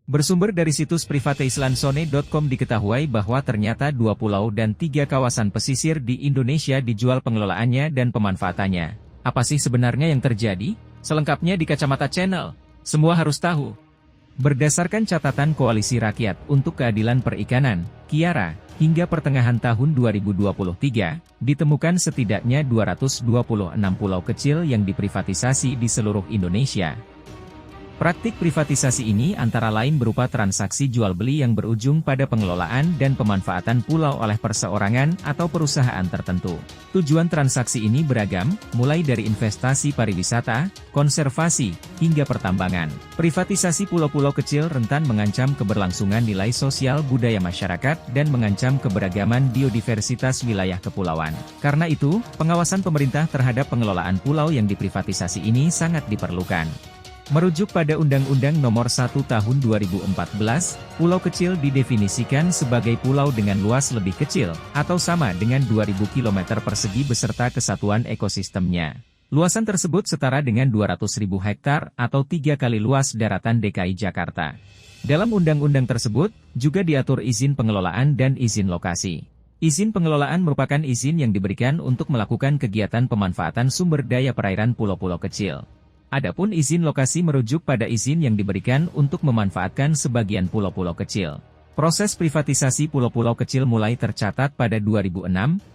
Bersumber dari situs privateislansone.com diketahui bahwa ternyata 2 pulau dan 3 kawasan pesisir di Indonesia dijual pengelolaannya dan pemanfaatannya. Apa sih sebenarnya yang terjadi? Selengkapnya di Kacamata Channel. Semua harus tahu. Berdasarkan catatan Koalisi Rakyat untuk Keadilan Perikanan, KIARA, hingga pertengahan tahun 2023, ditemukan setidaknya 226 pulau kecil yang diprivatisasi di seluruh Indonesia. Praktik privatisasi ini antara lain berupa transaksi jual-beli yang berujung pada pengelolaan dan pemanfaatan pulau oleh perseorangan atau perusahaan tertentu. Tujuan transaksi ini beragam, mulai dari investasi pariwisata, konservasi, hingga pertambangan. Privatisasi pulau-pulau kecil rentan mengancam keberlangsungan nilai sosial budaya masyarakat dan mengancam keberagaman biodiversitas wilayah kepulauan. Karena itu, pengawasan pemerintah terhadap pengelolaan pulau yang diprivatisasi ini sangat diperlukan. Merujuk pada Undang-Undang Nomor 1 Tahun 2014, pulau kecil didefinisikan sebagai pulau dengan luas lebih kecil, atau sama dengan 2000 km persegi beserta kesatuan ekosistemnya. Luasan tersebut setara dengan 200.000 hektar atau 3 kali luas daratan DKI Jakarta. Dalam undang-undang tersebut, juga diatur izin pengelolaan dan izin lokasi. Izin pengelolaan merupakan izin yang diberikan untuk melakukan kegiatan pemanfaatan sumber daya perairan pulau-pulau kecil. Adapun izin lokasi merujuk pada izin yang diberikan untuk memanfaatkan sebagian pulau-pulau kecil. Proses privatisasi pulau-pulau kecil mulai tercatat pada 2006,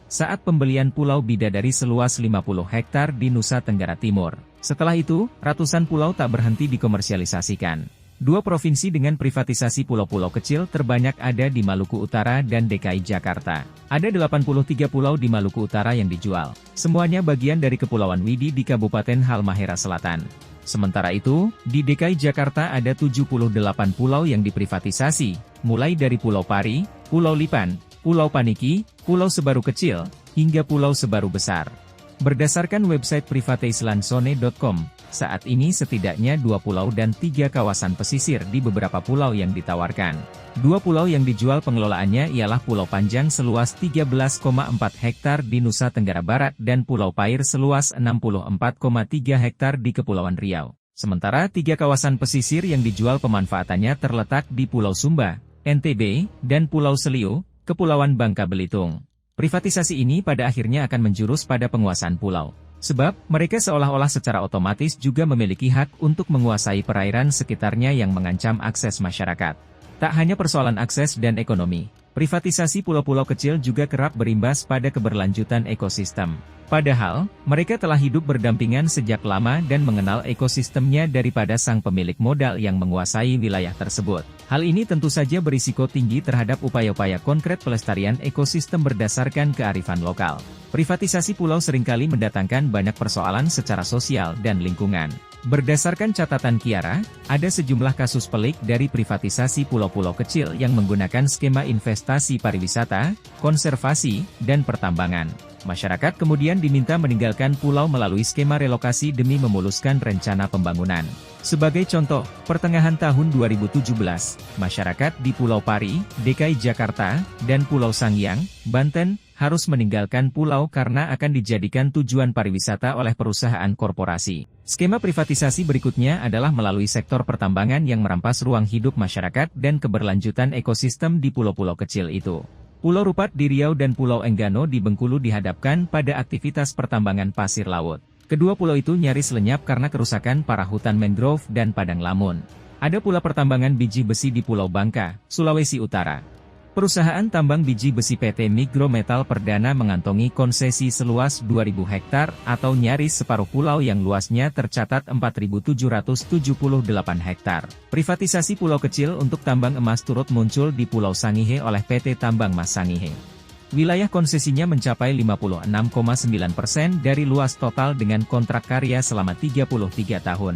saat pembelian Pulau Bidadari seluas 50 hektar di Nusa Tenggara Timur. Setelah itu, ratusan pulau tak berhenti dikomersialisasikan. 2 provinsi dengan privatisasi pulau-pulau kecil terbanyak ada di Maluku Utara dan DKI Jakarta. Ada 83 pulau di Maluku Utara yang dijual. Semuanya bagian dari Kepulauan Widi di Kabupaten Halmahera Selatan. Sementara itu, di DKI Jakarta ada 78 pulau yang diprivatisasi, mulai dari Pulau Pari, Pulau Lipan, Pulau Paniki, Pulau Sebaru Kecil, hingga Pulau Sebaru Besar. Berdasarkan website privateislansone.com, saat ini setidaknya 2 pulau dan 3 kawasan pesisir di beberapa pulau yang ditawarkan. 2 pulau yang dijual pengelolaannya ialah Pulau Panjang seluas 13,4 hektar di Nusa Tenggara Barat dan Pulau Pair seluas 64,3 hektar di Kepulauan Riau. Sementara 3 kawasan pesisir yang dijual pemanfaatannya terletak di Pulau Sumba, NTB, dan Pulau Seliu, Kepulauan Bangka Belitung. Privatisasi ini pada akhirnya akan menjurus pada penguasaan pulau. Sebab, mereka seolah-olah secara otomatis juga memiliki hak untuk menguasai perairan sekitarnya yang mengancam akses masyarakat. Tak hanya persoalan akses dan ekonomi, privatisasi pulau-pulau kecil juga kerap berimbas pada keberlanjutan ekosistem. Padahal, mereka telah hidup berdampingan sejak lama dan mengenal ekosistemnya daripada sang pemilik modal yang menguasai wilayah tersebut. Hal ini tentu saja berisiko tinggi terhadap upaya-upaya konkret pelestarian ekosistem berdasarkan kearifan lokal. Privatisasi pulau seringkali mendatangkan banyak persoalan secara sosial dan lingkungan. Berdasarkan catatan KIARA, ada sejumlah kasus pelik dari privatisasi pulau-pulau kecil yang menggunakan skema investasi pariwisata, konservasi, dan pertambangan. Masyarakat kemudian diminta meninggalkan pulau melalui skema relokasi demi memuluskan rencana pembangunan. Sebagai contoh, pertengahan tahun 2017, masyarakat di Pulau Pari, DKI Jakarta, dan Pulau Sangiang, Banten, harus meninggalkan pulau karena akan dijadikan tujuan pariwisata oleh perusahaan korporasi. Skema privatisasi berikutnya adalah melalui sektor pertambangan yang merampas ruang hidup masyarakat dan keberlanjutan ekosistem di pulau-pulau kecil itu. Pulau Rupat di Riau dan Pulau Enggano di Bengkulu dihadapkan pada aktivitas pertambangan pasir laut. Kedua pulau itu nyaris lenyap karena kerusakan para hutan mangrove dan padang lamun. Ada pula pertambangan biji besi di Pulau Bangka, Sulawesi Utara. Perusahaan tambang biji besi PT Migro Metal Perdana mengantongi konsesi seluas 2.000 hektar atau nyaris separuh pulau yang luasnya tercatat 4.778 hektar. Privatisasi pulau kecil untuk tambang emas turut muncul di Pulau Sangihe oleh PT Tambang Mas Sangihe. Wilayah konsesinya mencapai 56,9% dari luas total dengan kontrak karya selama 33 tahun.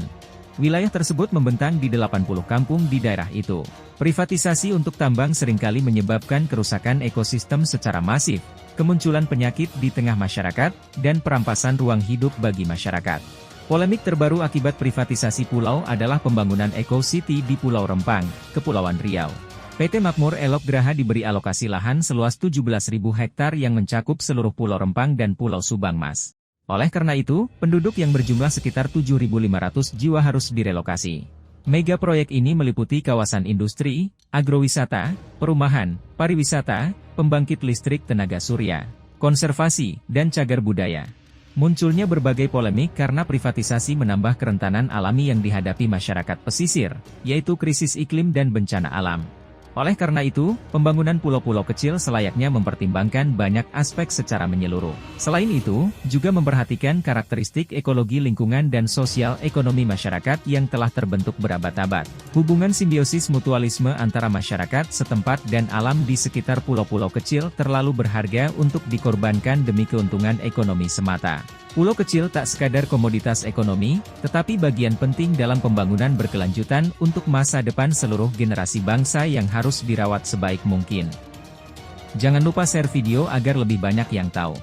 Wilayah tersebut membentang di 80 kampung di daerah itu. Privatisasi untuk tambang seringkali menyebabkan kerusakan ekosistem secara masif, kemunculan penyakit di tengah masyarakat, dan perampasan ruang hidup bagi masyarakat. Polemik terbaru akibat privatisasi pulau adalah pembangunan Eco City di Pulau Rempang, Kepulauan Riau. PT Makmur Elok Graha diberi alokasi lahan seluas 17.000 hektar yang mencakup seluruh Pulau Rempang dan Pulau Subangmas. Oleh karena itu, penduduk yang berjumlah sekitar 7.500 jiwa harus direlokasi. Mega proyek ini meliputi kawasan industri, agrowisata, perumahan, pariwisata, pembangkit listrik tenaga surya, konservasi, dan cagar budaya. Munculnya berbagai polemik karena privatisasi menambah kerentanan alami yang dihadapi masyarakat pesisir, yaitu krisis iklim dan bencana alam. Oleh karena itu, pembangunan pulau-pulau kecil selayaknya mempertimbangkan banyak aspek secara menyeluruh. Selain itu, juga memperhatikan karakteristik ekologi lingkungan dan sosial ekonomi masyarakat yang telah terbentuk berabad-abad. Hubungan simbiosis mutualisme antara masyarakat setempat dan alam di sekitar pulau-pulau kecil terlalu berharga untuk dikorbankan demi keuntungan ekonomi semata. Pulau kecil tak sekadar komoditas ekonomi, tetapi bagian penting dalam pembangunan berkelanjutan untuk masa depan seluruh generasi bangsa yang harus dirawat sebaik mungkin. Jangan lupa share video agar lebih banyak yang tahu.